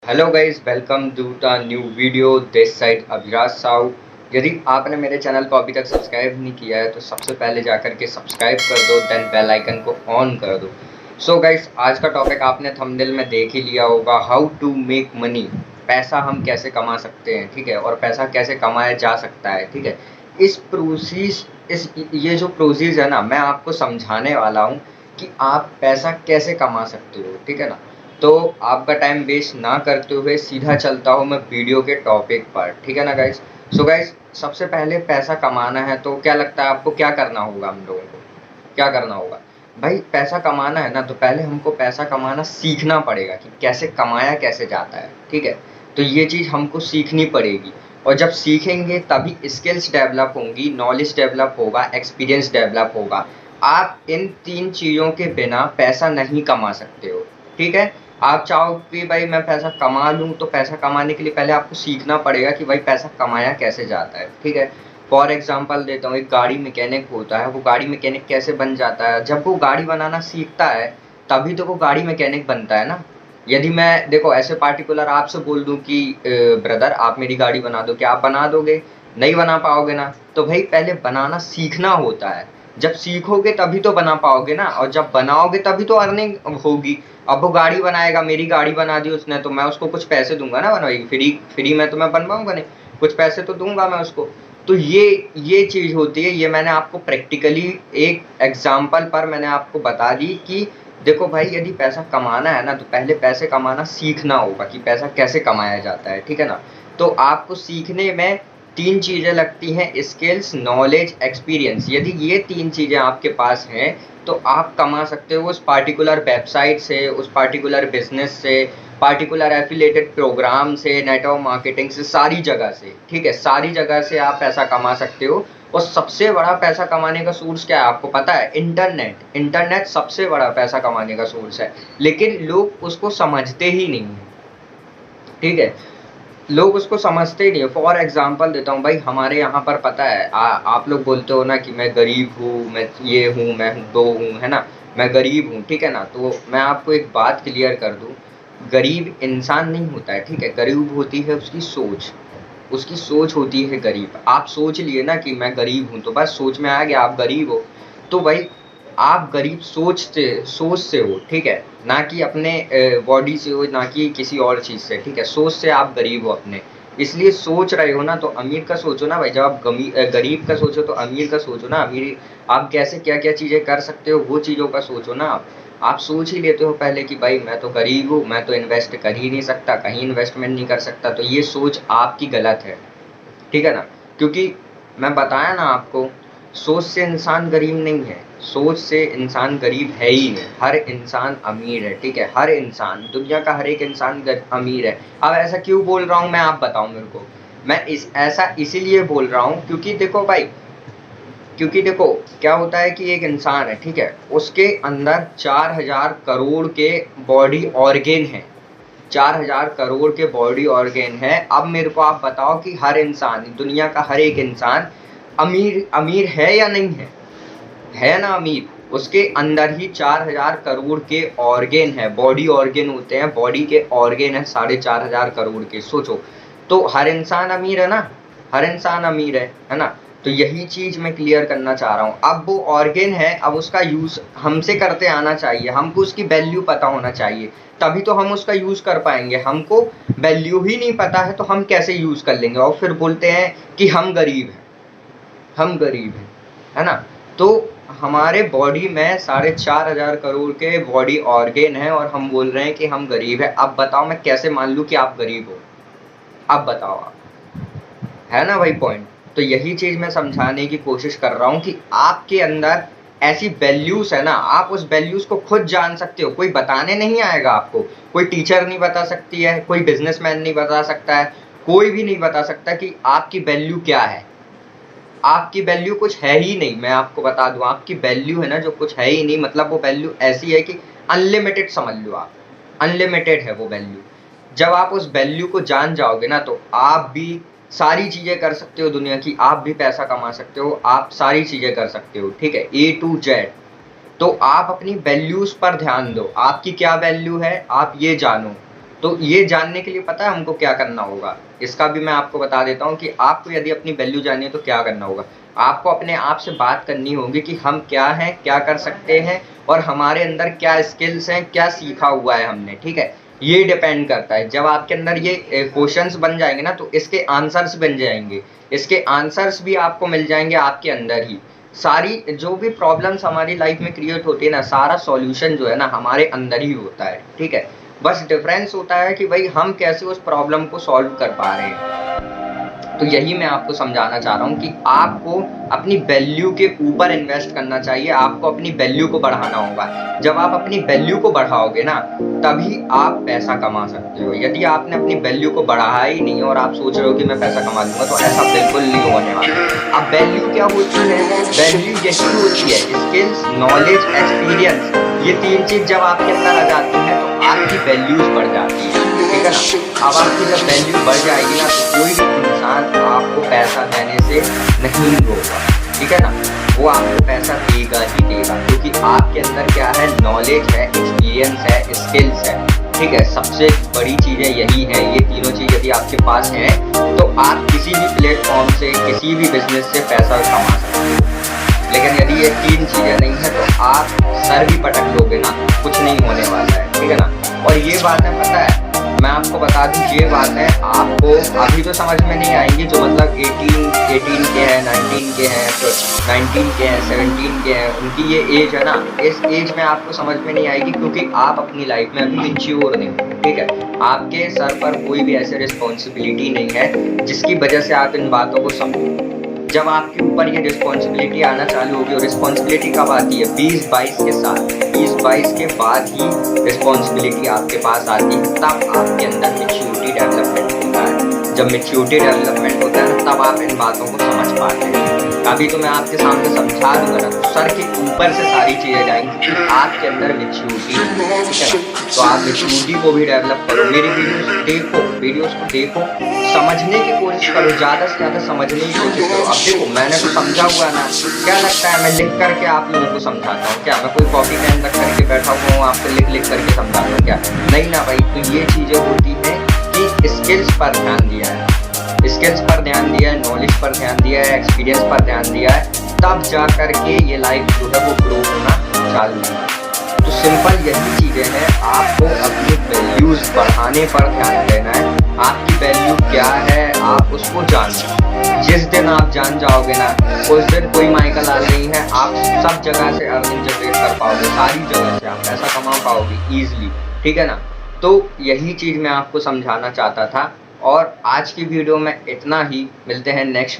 Hello guys, welcome to the new video this side Abhiraj Sahu. यदि आपने मेरे चैनल को अभी तक सब्सक्राइब नहीं किया है तो सबसे पहले जाकर के सब्सक्राइब कर दो, देन बेल आइकन को ऑन कर दो। सो गाइस, आज का टॉपिक आपने थंबनेल में देख ही लिया होगा, हाउ टू मेक मनी। पैसा हम कैसे कमा सकते हैं, ठीक है, और पैसा कैसे कमाया जा सकता है, ठीक है। इस प्रोसेस इस ये जो प्रोसेस है ना, मैं आपको समझाने वाला हूँ कि आप पैसा कैसे कमा सकते हो, ठीक है ना। तो आपका टाइम वेस्ट ना करते हुए सीधा चलता हूँ मैं वीडियो के टॉपिक पर, ठीक है ना गाइस। सो गाइस, सबसे पहले पैसा कमाना है तो क्या लगता है आपको क्या करना होगा? हम लोगों को क्या करना होगा? भाई, पैसा कमाना है ना तो पहले हमको पैसा कमाना सीखना पड़ेगा कि कैसे कमाया कैसे जाता है, ठीक है। तो ये चीज़ हमको सीखनी पड़ेगी, और जब सीखेंगे तभी स्किल्स डेवलप होंगी, नॉलेज डेवलप होगा, एक्सपीरियंस डेवलप होगा। आप इन 3 चीज़ों के बिना पैसा नहीं कमा सकते हो, ठीक है। आप चाहो कि भाई मैं पैसा कमा लूँ, तो पैसा कमाने के लिए पहले आपको सीखना पड़ेगा कि भाई पैसा कमाया कैसे जाता है, ठीक है। फॉर एग्जांपल देता हूँ, एक गाड़ी मैकेनिक होता है, वो गाड़ी मैकेनिक कैसे बन जाता है? जब वो गाड़ी बनाना सीखता है तभी तो वो गाड़ी मैकेनिक बनता है ना। यदि मैं देखो ऐसे पार्टिकुलर आपसे बोल दूँ कि ब्रदर आप मेरी गाड़ी बना दो, क्या आप बना दोगे? नहीं बना पाओगे ना। तो भाई पहले बनाना सीखना होता है, जब सीखोगे तभी तो बना पाओगे ना, और जब बनाओगे तभी तो अर्निंग होगी। अब वो गाड़ी बनाएगा, मेरी गाड़ी बना दी उसने, तो मैं उसको कुछ पैसे दूंगा ना बनवाएगी, फ्री फ्री में तो मैं बनवाऊंगा नहीं, कुछ पैसे तो दूंगा मैं उसको। तो ये चीज़ होती है, ये मैंने आपको प्रैक्टिकली एक एग्जाम्पल पर मैंने आपको बता दी कि देखो भाई, यदि पैसा कमाना है ना तो पहले पैसे कमाना सीखना होगा कि पैसा कैसे कमाया जाता है, ठीक है ना। तो आपको सीखने में 3 चीज़ें लगती हैं, स्किल्स, नॉलेज, एक्सपीरियंस। यदि ये 3 चीज़ें आपके पास हैं तो आप कमा सकते हो उस पार्टिकुलर वेबसाइट से, उस पार्टिकुलर बिजनेस से, पार्टिकुलर एफिलिएटेड प्रोग्राम से, नेटवर्क मार्केटिंग से, सारी जगह से, ठीक है, सारी जगह से आप पैसा कमा सकते हो। और सबसे बड़ा पैसा कमाने का सोर्स क्या है आपको पता है? इंटरनेट। इंटरनेट सबसे बड़ा पैसा कमाने का सोर्स है, लेकिन लोग उसको समझते ही नहीं है, ठीक है। लोग उसको समझते ही नहीं है। फॉर एग्जांपल देता हूँ भाई, हमारे यहाँ पर पता है आप लोग बोलते हो ना कि मैं गरीब हूँ, मैं ये हूँ, मैं वो हूँ, है ना, मैं गरीब हूँ, ठीक है ना। तो मैं आपको एक बात क्लियर कर दूँ, गरीब इंसान नहीं होता है, ठीक है। गरीब होती है उसकी सोच, उसकी सोच होती है गरीब। आप सोच लिए ना कि मैं गरीब हूँ, तो बस सोच में आ गया आप गरीब हो। तो भाई, आप गरीब सोच से हो, ठीक है, ना कि अपने बॉडी से हो, ना कि किसी और चीज़ से, ठीक है। सोच से आप गरीब हो अपने, इसलिए सोच रहे हो ना, तो अमीर का सोचो ना भाई। जब आप गरीब का सोचो तो अमीर का सोचो ना। अमीर आप कैसे क्या क्या चीज़ें कर सकते हो वो चीज़ों का सोचो ना। आप सोच ही लेते हो पहले कि भाई मैं तो गरीब हूँ, मैं तो इन्वेस्ट कर ही नहीं सकता, कहीं इन्वेस्टमेंट नहीं कर सकता। तो ये सोच आपकी गलत है, ठीक है ना। क्योंकि मैं बताया ना आपको, सोच से इंसान गरीब नहीं है, सोच से इंसान गरीब है ही नहीं। हर इंसान अमीर है, ठीक है, हर इंसान, दुनिया का हर एक इंसान अमीर है। अब ऐसा क्यों बोल रहा हूँ मैं, आप बताओ मेरे को। मैं ऐसा इसीलिए बोल रहा हूँ क्योंकि देखो भाई, क्योंकि देखो क्या होता है कि एक इंसान है, ठीक है, उसके अंदर 4,000 करोड़ के बॉडी ऑर्गेन है, 4,000 करोड़ के बॉडी ऑर्गेन है। अब मेरे को आप बताओ कि हर इंसान, दुनिया का हर एक इंसान अमीर अमीर है या नहीं है? है ना अमीर। उसके अंदर ही 4,000 करोड़ के ऑर्गेन है, बॉडी ऑर्गेन होते हैं, बॉडी के ऑर्गेन है 4,500 करोड़ के, सोचो। तो हर इंसान अमीर है ना, हर इंसान अमीर है ना। तो यही चीज मैं क्लियर करना चाह रहा हूँ। अब वो ऑर्गेन है, अब उसका यूज हमसे करते आना चाहिए, हमको उसकी वैल्यू पता होना चाहिए, तभी तो हम उसका यूज कर पाएंगे। हमको वैल्यू ही नहीं पता है तो हम कैसे यूज कर लेंगे? और फिर बोलते हैं कि हम गरीब हैं, हम गरीब हैं, है ना। तो हमारे बॉडी में 4,500 करोड़ के बॉडी ऑर्गेन है, और हम बोल रहे हैं कि हम गरीब है। अब बताओ मैं कैसे मान लूँ कि आप गरीब हो? अब बताओ आप, है ना भाई पॉइंट। तो यही चीज मैं समझाने की कोशिश कर रहा हूँ कि आपके अंदर ऐसी वैल्यूज है ना, आप उस वैल्यूज को खुद जान सकते हो, कोई बताने नहीं आएगा आपको। कोई टीचर नहीं बता सकती है, कोई बिजनेसमैन नहीं बता सकता है, कोई भी नहीं बता सकता कि आपकी वैल्यू क्या है। आपकी वैल्यू कुछ है ही नहीं, मैं आपको बता दूं, आपकी वैल्यू है ना जो कुछ है ही नहीं, मतलब वो वैल्यू ऐसी है कि अनलिमिटेड समझ लो आप, अनलिमिटेड है वो वैल्यू। जब आप उस वैल्यू को जान जाओगे ना तो आप भी सारी चीजें कर सकते हो दुनिया की, आप भी पैसा कमा सकते हो, आप सारी चीजें कर सकते हो, ठीक है, A to Z। तो आप अपनी वैल्यूज पर ध्यान दो, आपकी क्या वैल्यू है आप ये जानो, तो ये जानने के लिए पता है हमको क्या करना होगा, इसका भी मैं आपको बता देता हूँ कि आपको यदि अपनी वैल्यू जाननी है तो क्या करना होगा। आपको अपने आप से बात करनी होगी कि हम क्या हैं, क्या कर सकते हैं और हमारे अंदर क्या स्किल्स हैं, क्या सीखा हुआ है हमने, ठीक है। ये डिपेंड करता है। जब आपके अंदर ये क्वेश्चंस बन जाएंगे ना तो इसके आंसर्स बन जाएंगे, इसके आंसर्स भी आपको मिल जाएंगे आपके अंदर ही। सारी जो भी प्रॉब्लम्स हमारी लाइफ में क्रिएट होती है ना, सारा सॉल्यूशन जो है ना हमारे अंदर ही होता है, ठीक है। बस डिफरेंस होता है कि भाई हम कैसे उस प्रॉब्लम को सॉल्व कर पा रहे हैं। तो यही मैं आपको समझाना चाह रहा हूँ कि आपको अपनी वैल्यू के ऊपर इन्वेस्ट करना चाहिए, आपको अपनी वैल्यू को बढ़ाना होगा। जब आप अपनी वैल्यू को बढ़ाओगे ना तभी आप पैसा कमा सकते हो। यदि आपने अपनी वैल्यू को बढ़ाया ही नहीं और आप सोच रहे हो कि मैं पैसा कमा लूंगा, तो ऐसा बिल्कुल नहीं होने वाला। अब वैल्यू क्या होती है? वैल्यू यही होती है, स्किल्स, नॉलेज, एक्सपीरियंस, ये तीन चीज जब आपके अंदर आ जाती है तो आपकी वैल्यूज बढ़ जाती है, ठीक है ना। अब आपकी जब वैल्यू बढ़ जाएगी ना तो कोई भी इंसान आपको पैसा देने से नहीं रोकेगा, ठीक है ना। वो आपको पैसा देगा ही देगा, क्योंकि आपके अंदर क्या है, नॉलेज है, एक्सपीरियंस है, स्किल्स है, ठीक है। सबसे बड़ी चीजें यही है। ये तीनों चीज यदि आपके पास है तो आप किसी भी प्लेटफॉर्म से, किसी भी बिजनेस से पैसा कमा सकते हो। लेकिन यदि ये तीन चीजें नहीं है तो आप सर भी पटक लोगे ना, कुछ नहीं होने वाला है, ठीक है ना। और ये बात है, पता है, मैं आपको बता दूं, ये बात है आपको अभी तो समझ में नहीं आएंगी, जो मतलब 18 के हैं, 19 के हैं, 19 के हैं, 17 के हैं, उनकी ये एज है ना, इस एज में आपको समझ में नहीं आएगी, क्योंकि आप अपनी लाइफ में अभी मैच्योर नहीं हो, ठीक है। आपके सर पर कोई भी ऐसे रिस्पॉन्सिबिलिटी नहीं है जिसकी वजह से आप इन बातों को समझो। जब आपके ऊपर ये रिस्पॉन्सिबिलिटी आना चालू होगी, और रिस्पॉन्सिबिलिटी कब आती है? 20-22 के साथ, 20-22 के बाद ही रिस्पॉन्सिबिलिटी आपके पास आती है। तब आपके अंदर मैच्योरिटी डेवलपमेंट होता है। जब मैच्योरिटी डेवलपमेंट होता है तब आप इन बातों को समझ पाते हैं। अभी तो मैं आपके सामने समझा दूंगा ना, तो सर के ऊपर से सारी चीजें जाएंगी कि आपके अंदर मैच्योरिटी है, ठीक है ना। तो आप मैच्योरिटी को भी डेवलप करो। मेरी वीडियोस को देखो, समझने की कोशिश करो, ज़्यादा से ज़्यादा समझने की कोशिश करो। अब देखो, मैंने तो समझा हुआ ना, क्या लगता है मैं लिख करके आप लोगों को समझाता हूँ क्या? मैं कोई कॉपी पेन रख करके बैठा हुआ हूँ आपको लिख करके समझाता हूँ क्या? नहीं ना भाई। तो ये चीज़ें होती हैं कि स्किल्स पर ध्यान दिया है, स्किल्स पर ध्यान दिया है, नॉलेज पर ध्यान दिया है, एक्सपीरियंस पर ध्यान दिया है, तब जा करके ये लाइफ जो है वो ग्रो होना चालू है। तो सिंपल यही चीज़ें हैं, आपको अपनी वैल्यूज़ बढ़ाने पर ध्यान देना है। आपकी वैल्यू क्या है आप उसको जानो। जिस दिन आप जान जाओगे ना, उस दिन कोई माइकल आ नहीं है, आप सब जगह से अर्निंग जनरेट कर पाओगे, सारी जगह से आप पैसा कमा पाओगे ईजिली, ठीक है ना। तो यही चीज़ मैं आपको समझाना चाहता था, और आज की वीडियो में इतना ही। मिलते हैं नेक्स्ट